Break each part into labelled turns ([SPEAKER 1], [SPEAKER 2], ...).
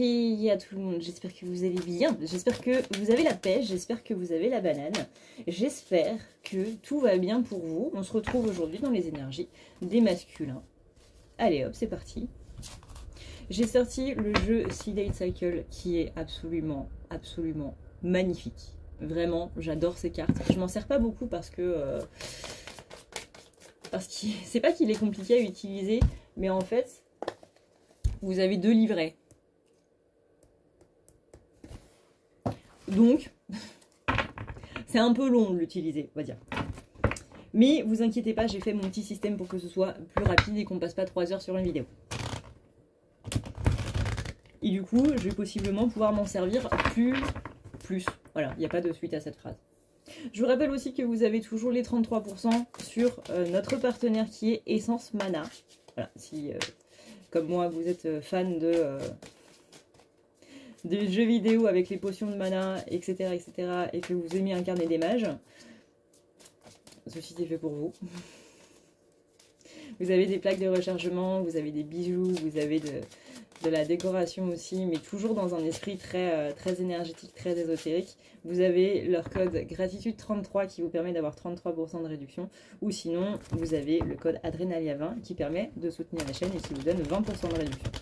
[SPEAKER 1] à tout le monde, j'espère que vous allez bien, j'espère que vous avez la pêche, j'espère que vous avez la banane, j'espère que tout va bien pour vous. On se retrouve aujourd'hui dans les énergies des masculins. Allez hop, c'est parti. J'ai sorti le jeu Seed Date Cycle qui est absolument magnifique. Vraiment, j'adore ces cartes. Je m'en sers pas beaucoup parce que c'est pas qu'il est compliqué à utiliser, mais en fait, vous avez 2 livrets. Donc, c'est un peu long de l'utiliser, on va dire. Mais vous inquiétez pas, j'ai fait mon petit système pour que ce soit plus rapide et qu'on passe pas 3 heures sur une vidéo. Et du coup, je vais possiblement pouvoir m'en servir plus. Voilà, il n'y a pas de suite à cette phrase. Je vous rappelle aussi que vous avez toujours les 33% sur notre partenaire qui est Essence Mana. Voilà, si comme moi vous êtes fan de jeux vidéo avec les potions de mana, etc., et que vous aimez incarner des mages, ce site est fait pour vous. Vous avez des plaques de rechargement, vous avez des bijoux, vous avez de la décoration aussi, mais toujours dans un esprit très énergétique, très ésotérique. Vous avez leur code gratitude 33 qui vous permet d'avoir 33% de réduction, ou sinon vous avez le code Adrenalia 20 qui permet de soutenir la chaîne et qui vous donne 20% de réduction.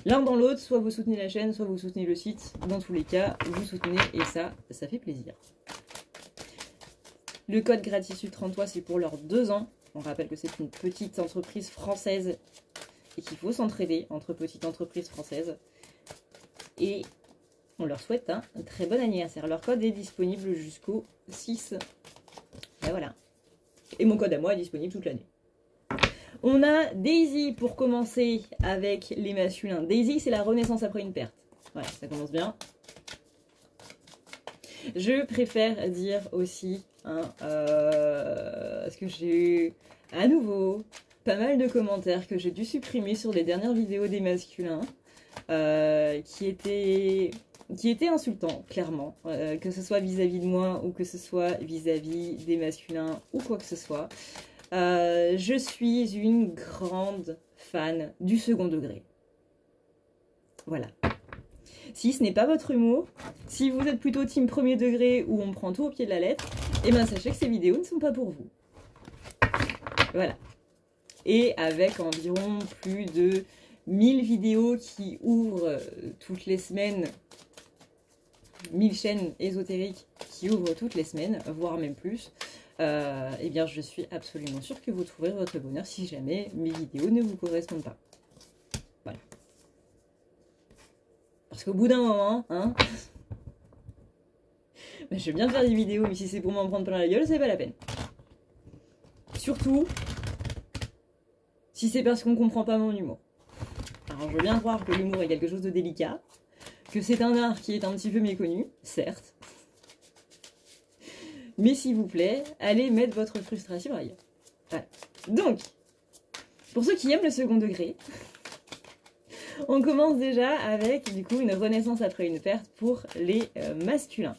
[SPEAKER 1] L'un dans l'autre, soit vous soutenez la chaîne, soit vous soutenez le site. Dans tous les cas, vous soutenez et ça fait plaisir. Le code gratitude 33, c'est pour leurs 2 ans. On rappelle que c'est une petite entreprise française et qu'il faut s'entraider entre petites entreprises françaises. Et on leur souhaite un très bon anniversaire. Leur code est disponible jusqu'au 6. Et voilà. Et mon code à moi est disponible toute l'année. On a Daisy pour commencer avec les masculins. Daisy, c'est la renaissance après une perte. Voilà, ça commence bien. Je préfère dire aussi, parce que j'ai eu à nouveau pas mal de commentaires que j'ai dû supprimer sur les dernières vidéos des masculins, qui étaient insultants, clairement, que ce soit vis-à-vis de moi ou que ce soit vis-à-vis des masculins ou quoi que ce soit. Je suis une grande fan du second degré. Voilà. Si ce n'est pas votre humour, si vous êtes plutôt team premier degré où on prend tout au pied de la lettre, eh bien sachez que ces vidéos ne sont pas pour vous. Voilà. Et avec environ plus de 1000 vidéos qui ouvrent toutes les semaines, 1000 chaînes ésotériques qui ouvrent toutes les semaines, voire même plus, eh bien je suis absolument sûre que vous trouverez votre bonheur si jamais mes vidéos ne vous correspondent pas. Voilà. Parce qu'au bout d'un moment, hein, ben, je veux bien faire des vidéos, mais si c'est pour m'en prendre plein la gueule, c'est pas la peine. Surtout si c'est parce qu'on comprend pas mon humour. Alors je veux bien croire que l'humour est quelque chose de délicat, que c'est un art qui est un petit peu méconnu, certes. Mais s'il vous plaît, allez mettre votre frustration ailleurs. Voilà. Donc, pour ceux qui aiment le second degré, on commence déjà avec du coup une renaissance après une perte pour les masculins.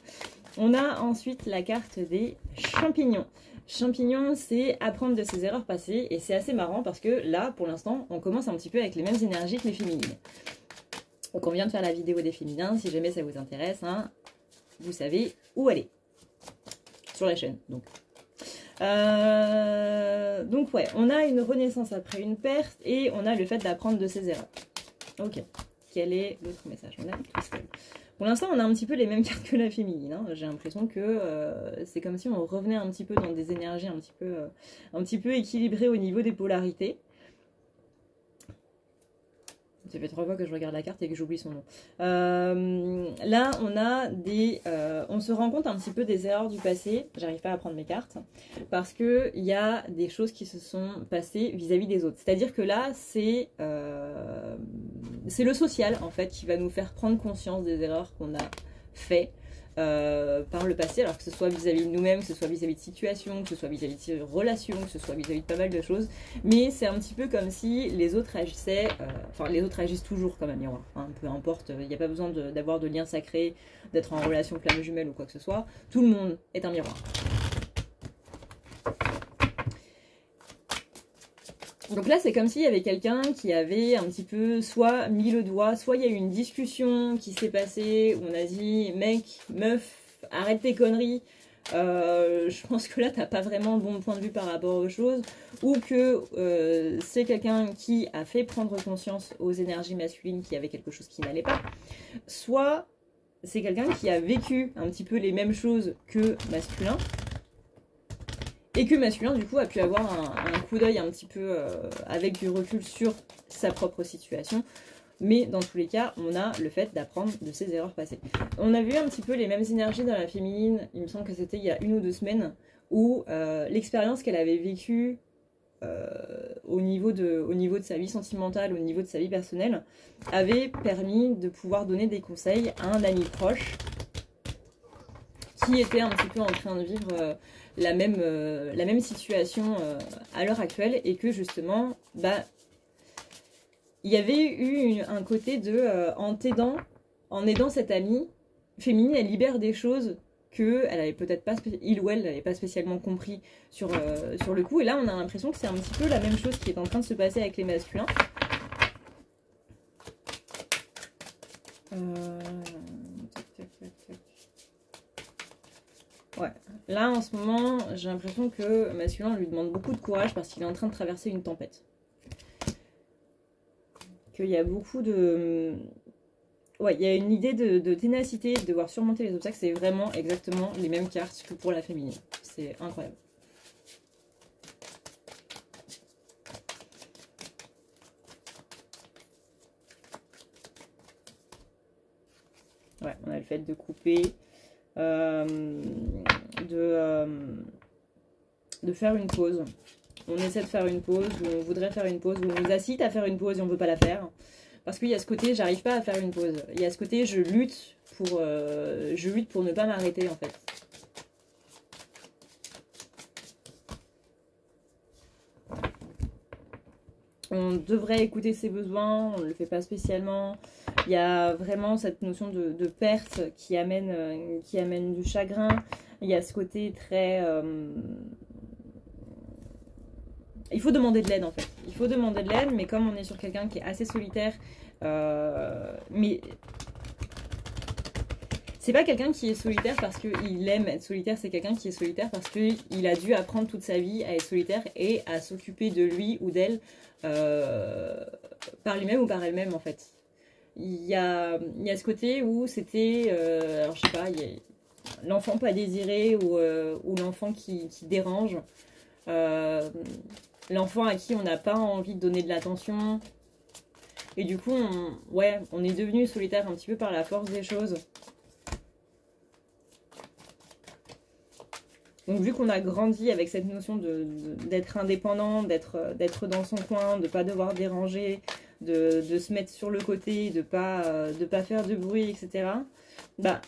[SPEAKER 1] On a ensuite la carte des champignons. Champignons, c'est apprendre de ses erreurs passées et c'est assez marrant parce que là, pour l'instant, on commence un petit peu avec les mêmes énergies que les féminines. Donc on vient de faire la vidéo des féminins, si jamais ça vous intéresse, hein, vous savez où aller. Sur la chaîne, donc. Donc ouais, on a une renaissance après une perte et on a le fait d'apprendre de ses erreurs. Ok, quel est l'autre message? On a tout seul. Pour l'instant, on a un petit peu les mêmes cartes que la féminine. Hein. J'ai l'impression que c'est comme si on revenait un petit peu dans des énergies un petit peu équilibrées au niveau des polarités. Ça fait 3 fois que je regarde la carte et que j'oublie son nom. Là, on a on se rend compte un petit peu des erreurs du passé. J'arrive pas à prendre mes cartes. Parce qu'il y a des choses qui se sont passées vis-à-vis des autres. C'est-à-dire que là, c'est le social, en fait, qui va nous faire prendre conscience des erreurs qu'on a faites par le passé, alors que ce soit vis-à-vis de nous-mêmes, que ce soit vis-à-vis de situations, que ce soit vis-à-vis de relations, que ce soit vis-à-vis de pas mal de choses, mais c'est un petit peu comme si les autres agissaient, enfin les autres agissent toujours comme un miroir, hein, peu importe, il n'y a pas besoin d'avoir de lien sacré, d'être en relation flamme jumelle ou quoi que ce soit, tout le monde est un miroir. Donc là, c'est comme s'il y avait quelqu'un qui avait un petit peu soit mis le doigt, soit il y a eu une discussion qui s'est passée où on a dit mec, meuf, arrête tes conneries. Je pense que là, t'as pas vraiment le bon point de vue par rapport aux choses, ou que c'est quelqu'un qui a fait prendre conscience aux énergies masculines qu'il y avait quelque chose qui n'allait pas, soit c'est quelqu'un qui a vécu un petit peu les mêmes choses que masculin, et que masculin du coup a pu avoir un coup d'œil un petit peu avec du recul sur sa propre situation. Mais dans tous les cas, on a le fait d'apprendre de ses erreurs passées. On a vu un petit peu les mêmes énergies dans la féminine, il me semble que c'était il y a 1 ou 2 semaines, où l'expérience qu'elle avait vécue au niveau de sa vie sentimentale, au niveau de sa vie personnelle, avait permis de pouvoir donner des conseils à un ami proche qui était un petit peu en train de vivre la même situation à l'heure actuelle, et que justement, bah, il y avait eu un côté de en aidant cette amie féminine, elle libère des choses que elle avait peut-être pas, il ou elle n'avait pas spécialement compris sur le coup. Et là, on a l'impression que c'est un petit peu la même chose qui est en train de se passer avec les masculins. Ouais. Là, en ce moment, j'ai l'impression que le masculin lui demande beaucoup de courage parce qu'il est en train de traverser une tempête. Qu'il y a beaucoup de... Ouais, il y a une idée de ténacité, de devoir surmonter les obstacles. C'est vraiment exactement les mêmes cartes que pour la féminine. C'est incroyable. Ouais, on a le fait de couper, de faire une pause. On essaie de faire une pause, ou on voudrait faire une pause, ou on nous incite à faire une pause et on ne veut pas la faire. Parce qu'il y a ce côté, j'arrive pas à faire une pause. Il y a ce côté, je lutte pour ne pas m'arrêter, en fait. On devrait écouter ses besoins, on ne le fait pas spécialement. Il y a vraiment cette notion de perte qui amène du chagrin. Il y a ce côté très... Il faut demander de l'aide, en fait. Il faut demander de l'aide, mais comme on est sur quelqu'un qui est assez solitaire, mais c'est pas quelqu'un qui est solitaire parce qu'il aime être solitaire, c'est quelqu'un qui est solitaire parce qu'il a dû apprendre toute sa vie à être solitaire et à s'occuper de lui ou d'elle par lui-même ou par elle-même, en fait. Il y a ce côté où c'était, alors je sais pas, l'enfant pas désiré ou l'enfant qui dérange. L'enfant à qui on n'a pas envie de donner de l'attention. Et du coup, on est devenu solitaire un petit peu par la force des choses. Donc vu qu'on a grandi avec cette notion d'être indépendant, d'être dans son coin, de ne pas devoir déranger, de se mettre sur le côté, de pas faire de bruit, etc. Bah,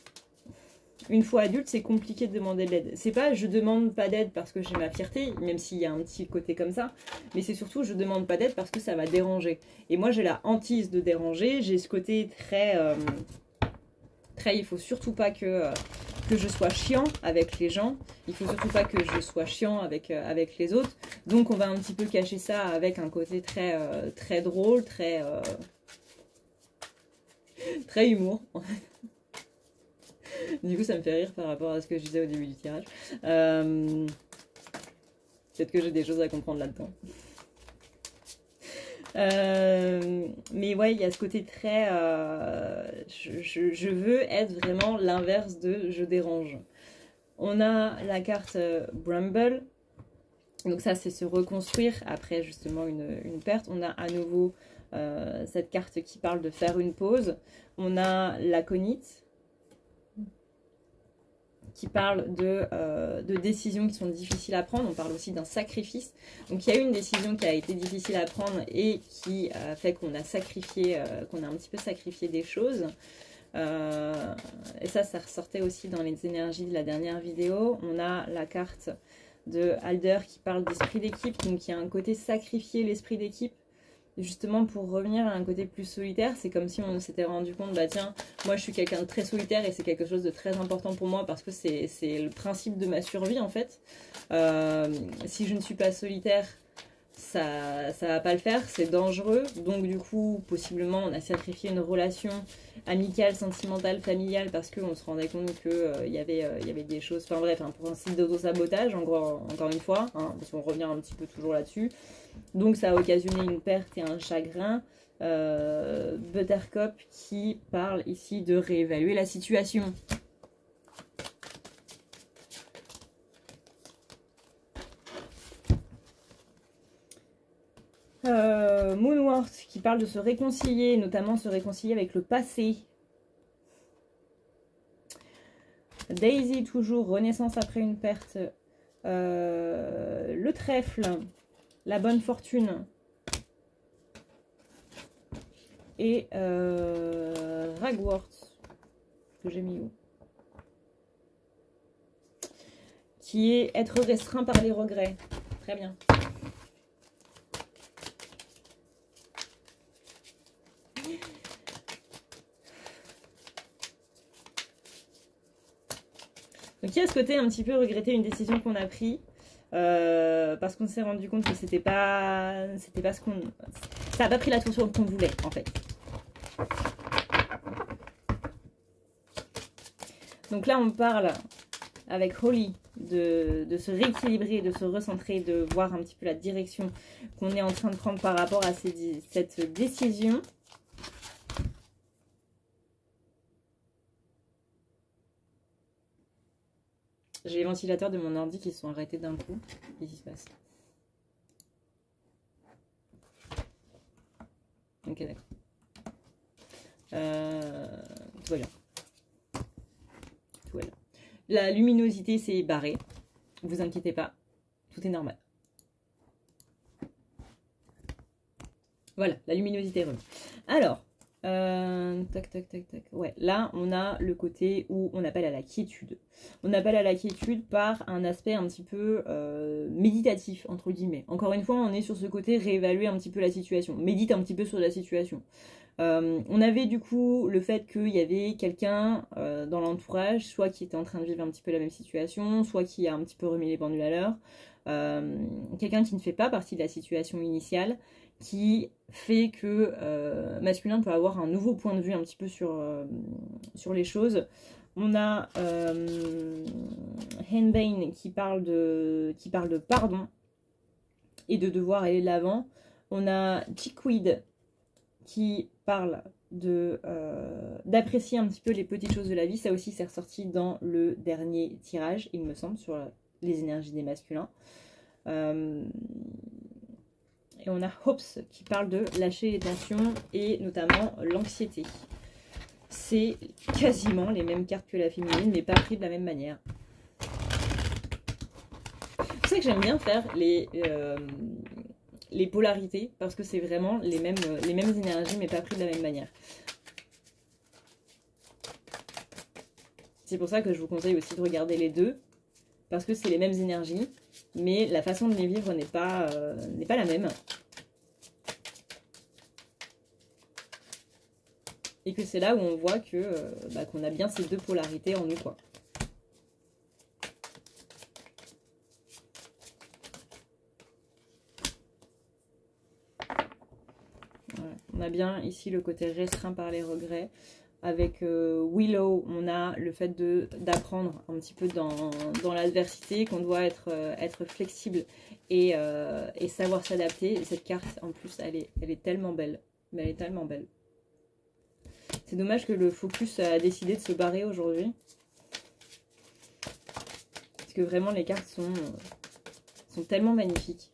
[SPEAKER 1] une fois adulte, c'est compliqué de demander de l'aide. C'est pas je demande pas d'aide parce que j'ai ma fierté, même s'il y a un petit côté comme ça, mais c'est surtout je demande pas d'aide parce que ça va déranger. Et moi j'ai la hantise de déranger, j'ai ce côté très il faut surtout pas que je sois chiant avec les gens, il faut surtout pas que je sois chiant avec les autres. Donc on va un petit peu cacher ça avec un côté très drôle, très humour. Du coup, ça me fait rire par rapport à ce que je disais au début du tirage. Peut-être que j'ai des choses à comprendre là-dedans. Mais ouais, il y a ce côté très... je veux être vraiment l'inverse de je dérange. On a la carte Bramble. Donc ça, c'est se reconstruire après justement une perte. On a à nouveau cette carte qui parle de faire une pause. On a l'aconite qui parle de décisions qui sont difficiles à prendre. On parle aussi d'un sacrifice. Donc il y a eu une décision qui a été difficile à prendre et qui a fait qu'on a sacrifié, qu'on a un petit peu sacrifié des choses. Et ça ressortait aussi dans les énergies de la dernière vidéo. On a la carte de Alder qui parle d'esprit d'équipe. Donc il y a un côté sacrifier l'esprit d'équipe. Justement pour revenir à un côté plus solitaire, c'est comme si on s'était rendu compte, bah tiens, moi je suis quelqu'un de très solitaire et c'est quelque chose de très important pour moi parce que c'est le principe de ma survie en fait. Si je ne suis pas solitaire, ça va pas le faire, c'est dangereux. Donc du coup, possiblement, on a sacrifié une relation amicale, sentimentale, familiale, parce qu'on se rendait compte qu'il y avait des choses... Enfin bref, pour un site d'auto-sabotage, encore une fois, hein, parce qu'on revient un petit peu toujours là-dessus. Donc ça a occasionné une perte et un chagrin. Buttercup qui parle ici de réévaluer la situation. Moonworth qui parle de se réconcilier, notamment se réconcilier avec le passé. Daisy toujours, renaissance après une perte. Le trèfle, la bonne fortune. Et Ragworth, que j'ai mis où? Qui est être restreint par les regrets. Très bien. Donc il y a ce côté un petit peu regretter une décision qu'on a prise parce qu'on s'est rendu compte que c'était pas ce qu'on... Ça n'a pas pris la tournure qu'on voulait en fait. Donc là on parle avec Holly de se rééquilibrer, de se recentrer, de voir un petit peu la direction qu'on est en train de prendre par rapport à cette décision. J'ai les ventilateurs de mon ordi qui se sont arrêtés d'un coup. Qu'est-ce qui se passe? Ok, d'accord. Tout va bien. Tout va bien. La luminosité s'est barrée. Vous inquiétez pas. Tout est normal. Voilà, la luminosité est revenue. Alors, tac, tac, tac, tac. Ouais, là, on a le côté où on appelle à la quiétude. On appelle à la quiétude par un aspect un petit peu méditatif, entre guillemets. Encore une fois, on est sur ce côté réévaluer un petit peu la situation. Médite un petit peu sur la situation. On avait du coup le fait qu'il y avait quelqu'un dans l'entourage, soit qui était en train de vivre un petit peu la même situation, soit qui a un petit peu remis les pendules à l'heure. Quelqu'un qui ne fait pas partie de la situation initiale, qui fait que masculin peut avoir un nouveau point de vue un petit peu sur les choses. On a Henbane qui parle de pardon et de devoir aller de l'avant. On a Chickweed qui parle d'apprécier un petit peu les petites choses de la vie. Ça aussi, c'est ressorti dans le dernier tirage, il me semble, sur les énergies des masculins. Et on a Hopes qui parle de lâcher les tensions et notamment l'anxiété. C'est quasiment les mêmes cartes que la féminine, mais pas pris de la même manière. C'est pour ça que j'aime bien faire les polarités, parce que c'est vraiment les mêmes énergies, mais pas pris de la même manière. C'est pour ça que je vous conseille aussi de regarder les deux, parce que c'est les mêmes énergies, mais la façon de les vivre n'est pas la même. Et que c'est là où on voit que qu'on a bien ces deux polarités en nous, quoi. Voilà. On a bien ici le côté restreint par les regrets. Avec Willow, on a le fait d'apprendre un petit peu dans l'adversité, qu'on doit être flexible et savoir s'adapter. Et cette carte, en plus, elle est tellement belle. Mais elle est tellement belle. C'est dommage que le focus a décidé de se barrer aujourd'hui. Parce que vraiment, les cartes sont tellement magnifiques.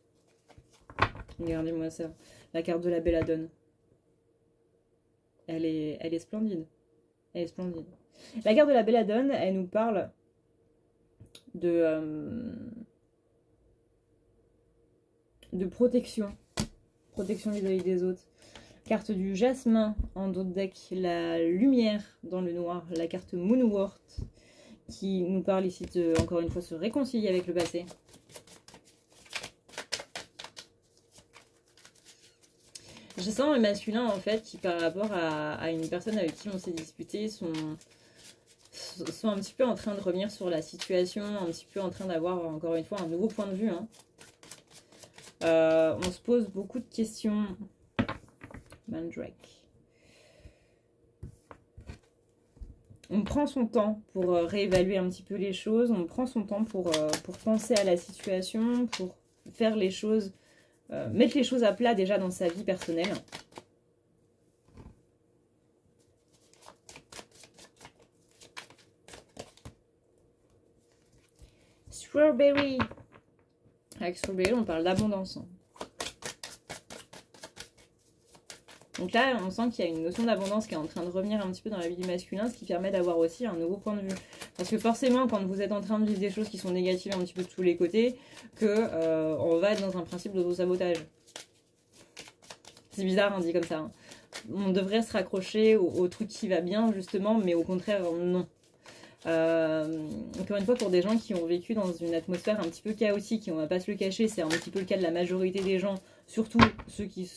[SPEAKER 1] Regardez-moi ça. La carte de la Belladone. Elle est splendide. Elle est splendide. La carte de la Belladone, elle nous parle de protection. Protection vis-à-vis des autres. Carte du jasmin en dos de deck, la lumière dans le noir, la carte Moonworth qui nous parle ici de, encore une fois, se réconcilier avec le passé. Je sens le masculin en fait qui par rapport à une personne avec qui on s'est disputé sont un petit peu en train de revenir sur la situation, un petit peu en train d'avoir encore une fois un nouveau point de vue. Hein. On se pose beaucoup de questions. Mandrake. On prend son temps pour réévaluer un petit peu les choses. On prend son temps pour penser à la situation, pour faire les choses, mettre les choses à plat déjà dans sa vie personnelle. Strawberry. Avec Strawberry, on parle d'abondance. Donc là, on sent qu'il y a une notion d'abondance qui est en train de revenir un petit peu dans la vie du masculin, ce qui permet d'avoir aussi un nouveau point de vue. Parce que forcément, quand vous êtes en train de vivre des choses qui sont négatives un petit peu de tous les côtés, on va être dans un principe d'auto-sabotage. C'est bizarre, hein, dit comme ça. Hein. On devrait se raccrocher au truc qui va bien, justement, mais au contraire, non. Encore une fois, pour des gens qui ont vécu dans une atmosphère un petit peu chaotique, et on va pas se le cacher, c'est un petit peu le cas de la majorité des gens, surtout ceux qui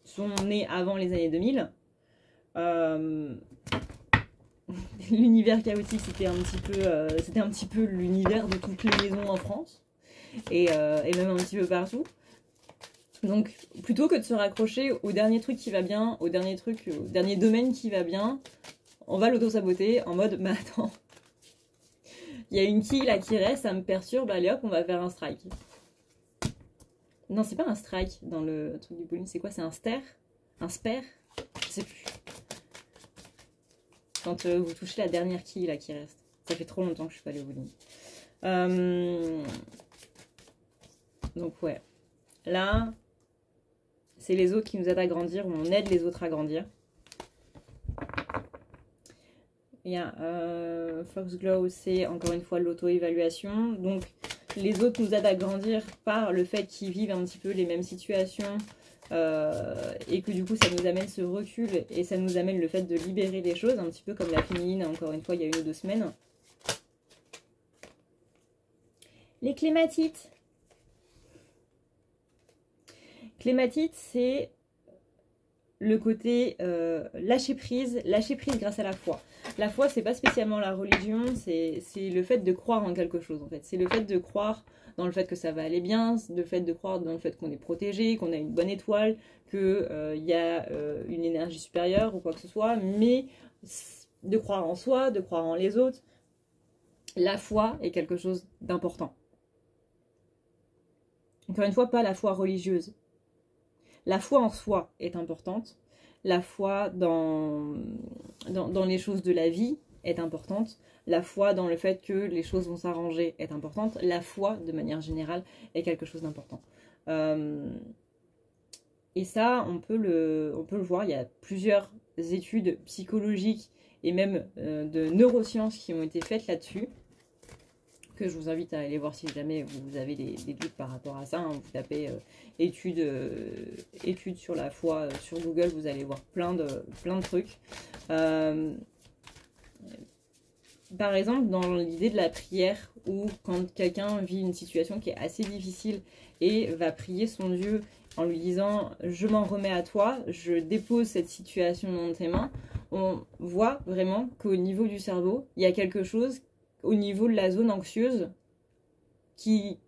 [SPEAKER 1] sont nés avant les années 2000. L'univers chaotique, c'était un petit peu l'univers de toutes les maisons en France et même un petit peu partout. Donc, plutôt que de se raccrocher au dernier truc qui va bien, au dernier domaine qui va bien, on va l'auto-saboter en mode, mais attends, il y a une quille là qui reste, ça me perturbe, allez hop, on va faire un strike. Non, c'est pas un strike dans le truc du bowling, c'est quoi? C'est un ster? Un spare? Je sais plus. Quand vous touchez la dernière quille là qui reste. Ça fait trop longtemps que je suis pas allée au bowling. Donc ouais. Là, c'est les autres qui nous aident à grandir, ou on aide les autres à grandir. Il y a Foxglow, c'est encore une fois l'auto-évaluation. Donc les autres nous aident à grandir par le fait qu'ils vivent un petit peu les mêmes situations et que du coup ça nous amène ce recul et ça nous amène le fait de libérer des choses, un petit peu comme la féminine, encore une fois, il y a 1 ou 2 semaines. Les clématites. Clématite, c'est le côté lâcher prise grâce à la foi. La foi, c'est pas spécialement la religion, c'est le fait de croire en quelque chose en fait. C'est le fait de croire dans le fait que ça va aller bien, le fait de croire dans le fait qu'on est protégé, qu'on a une bonne étoile, qu'il y a une énergie supérieure ou quoi que ce soit, mais de croire en soi, de croire en les autres. La foi est quelque chose d'important. Encore une fois, pas la foi religieuse. La foi en soi est importante. La foi dans les choses de la vie est importante. La foi dans le fait que les choses vont s'arranger est importante. La foi, de manière générale, est quelque chose d'important. Et ça, on peut le voir. Il y a plusieurs études psychologiques et même de neurosciences qui ont été faites là-dessus, que je vous invite à aller voir si jamais vous avez des doutes par rapport à ça. Hein. Vous tapez études sur la foi sur Google, vous allez voir plein de trucs. Par exemple, dans l'idée de la prière, où quand quelqu'un vit une situation qui est assez difficile et va prier son Dieu en lui disant « je m'en remets à toi, je dépose cette situation dans tes mains », on voit vraiment qu'au niveau du cerveau, il y a quelque chose au niveau de la zone anxieuse qui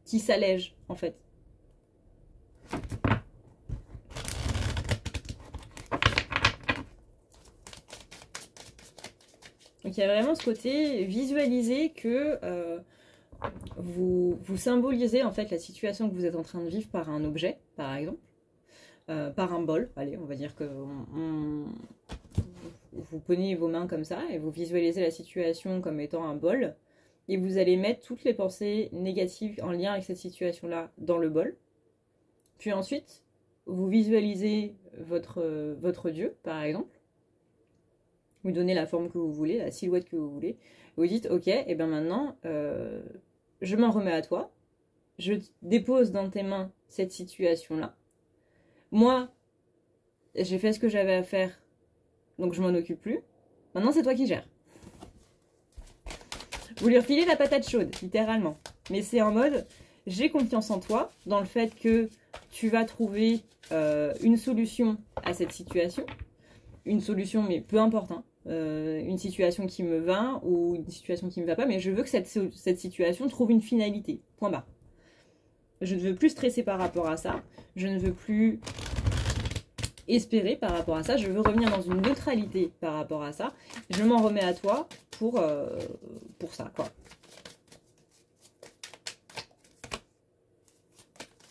[SPEAKER 1] s'allège en fait. Donc il y a vraiment ce côté visualiser que vous symbolisez en fait la situation que vous êtes en train de vivre par un objet, par exemple, par un bol. Allez, on va dire que vous prenez vos mains comme ça et vous visualisez la situation comme étant un bol. Et vous allez mettre toutes les pensées négatives en lien avec cette situation-là dans le bol. Puis ensuite, vous visualisez votre Dieu, par exemple. Vous donnez la forme que vous voulez, la silhouette que vous voulez. Vous dites, ok, et bien maintenant, je m'en remets à toi. Je dépose dans tes mains cette situation-là. Moi, j'ai fait ce que j'avais à faire, donc je m'en occupe plus. Maintenant, c'est toi qui gères. Vous lui refilez la patate chaude, littéralement. Mais c'est en mode, j'ai confiance en toi, dans le fait que tu vas trouver une solution à cette situation. Une solution, mais peu importe, hein. Une situation qui me va ou une situation qui ne me va pas, mais je veux que cette situation trouve une finalité. Point barre. Je ne veux plus stresser par rapport à ça. Je ne veux plus espérer par rapport à ça. Je veux revenir dans une neutralité par rapport à ça. Je m'en remets à toi pour ça, quoi.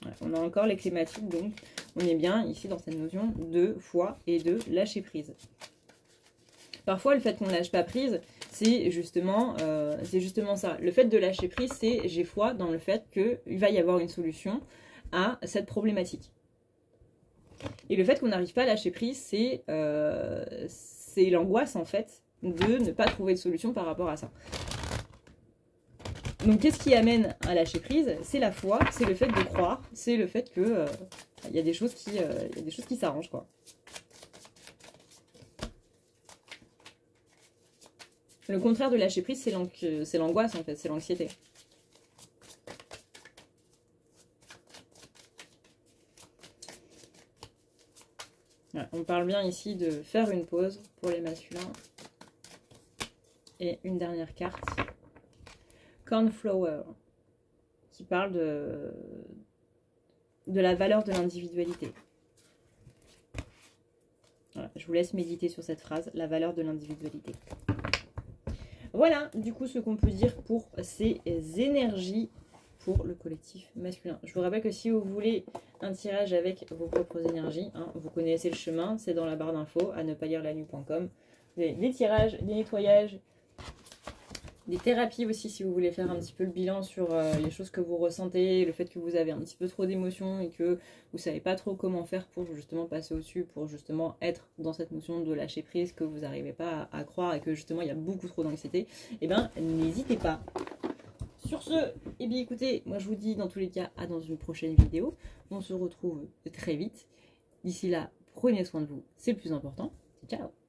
[SPEAKER 1] Ouais, on a encore les clématiques, donc on est bien ici dans cette notion de foi et de lâcher prise. Parfois, le fait qu'on ne lâche pas prise, c'est justement ça. Le fait de lâcher prise, c'est j'ai foi dans le fait qu'il va y avoir une solution à cette problématique. Et le fait qu'on n'arrive pas à lâcher prise, c'est l'angoisse en fait de ne pas trouver de solution par rapport à ça. Donc qu'est-ce qui amène à lâcher prise? C'est la foi, c'est le fait de croire, c'est le fait que y a des choses qui s'arrangent, quoi. Le contraire de lâcher prise, c'est l'angoisse en fait, c'est l'anxiété. Voilà, on parle bien ici de faire une pause pour les masculins. Et une dernière carte. Cornflower, qui parle de la valeur de l'individualité. Voilà, je vous laisse méditer sur cette phrase, la valeur de l'individualité. Voilà, du coup, ce qu'on peut dire pour ces énergies pour le collectif masculin. Je vous rappelle que si vous voulez un tirage avec vos propres énergies, hein, vous connaissez le chemin, c'est dans la barre d'infos, à ne pas lire la nuit.com. Vous avez des tirages, des nettoyages, des thérapies aussi si vous voulez faire un petit peu le bilan sur les choses que vous ressentez, le fait que vous avez un petit peu trop d'émotions et que vous savez pas trop comment faire pour justement passer au-dessus, pour justement être dans cette notion de lâcher prise que vous n'arrivez pas à croire et que justement il y a beaucoup trop d'anxiété, et bien n'hésitez pas. Sur ce, eh bien écoutez, moi je vous dis dans tous les cas à dans une prochaine vidéo. On se retrouve très vite. D'ici là, prenez soin de vous, c'est le plus important. Ciao!